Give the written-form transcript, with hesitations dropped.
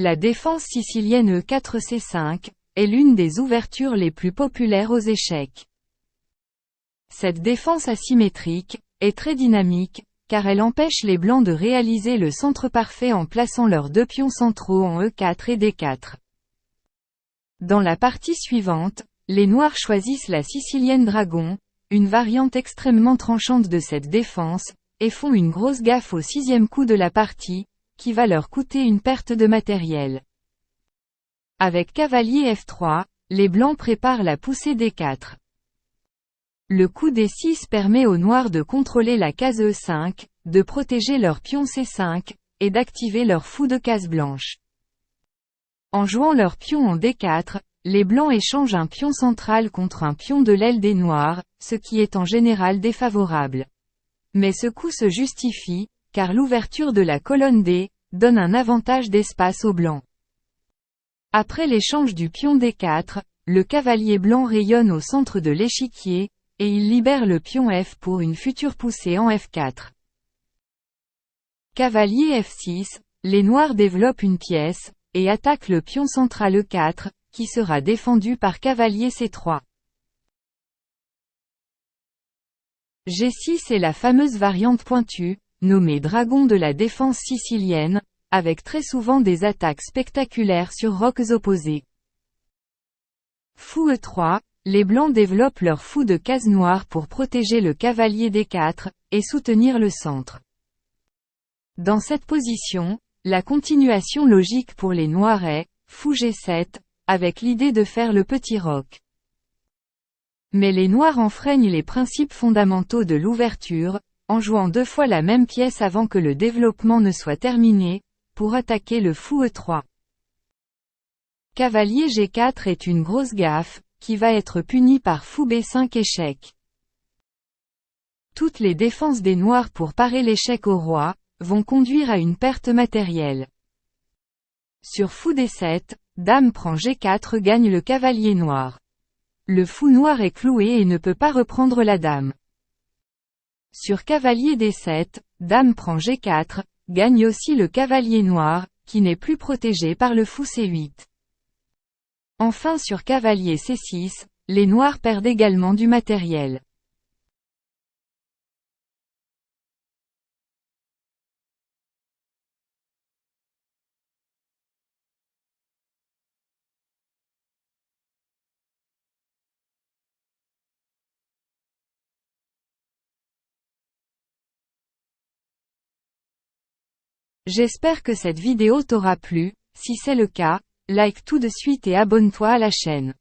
La défense sicilienne E4-C5 est l'une des ouvertures les plus populaires aux échecs. Cette défense asymétrique est très dynamique, car elle empêche les blancs de réaliser le centre parfait en plaçant leurs deux pions centraux en E4 et D4. Dans la partie suivante, les noirs choisissent la sicilienne dragon, une variante extrêmement tranchante de cette défense, et font une grosse gaffe au sixième coup de la partie, qui va leur coûter une perte de matériel. Avec cavalier F3, les blancs préparent la poussée D4. Le coup D6 permet aux noirs de contrôler la case E5, de protéger leur pion C5, et d'activer leur fou de case blanche. En jouant leur pion en D4, les blancs échangent un pion central contre un pion de l'aile des noirs, ce qui est en général défavorable. Mais ce coup se justifie, car l'ouverture de la colonne D donne un avantage d'espace aux blancs. Après l'échange du pion D4, le cavalier blanc rayonne au centre de l'échiquier, et il libère le pion F pour une future poussée en F4. Cavalier F6, les noirs développent une pièce, et attaquent le pion central E4, qui sera défendu par cavalier C3. G6 est la fameuse variante pointue, nommée dragon de la défense sicilienne, avec très souvent des attaques spectaculaires sur rocs opposés. Fou E3, les blancs développent leur fou de case noire pour protéger le cavalier D4, et soutenir le centre. Dans cette position, la continuation logique pour les noirs est, fou G7, avec l'idée de faire le petit roc. Mais les noirs enfreignent les principes fondamentaux de l'ouverture, en jouant deux fois la même pièce avant que le développement ne soit terminé, pour attaquer le fou E3. Cavalier G4 est une grosse gaffe, qui va être punie par fou B5 échec. Toutes les défenses des noirs pour parer l'échec au roi, vont conduire à une perte matérielle. Sur fou D7, dame prend G4 gagne le cavalier noir. Le fou noir est cloué et ne peut pas reprendre la dame. Sur cavalier D7, dame prend G4, gagne aussi le cavalier noir, qui n'est plus protégé par le fou C8. Enfin sur cavalier C6, les noirs perdent également du matériel. J'espère que cette vidéo t'aura plu, si c'est le cas, like tout de suite et abonne-toi à la chaîne.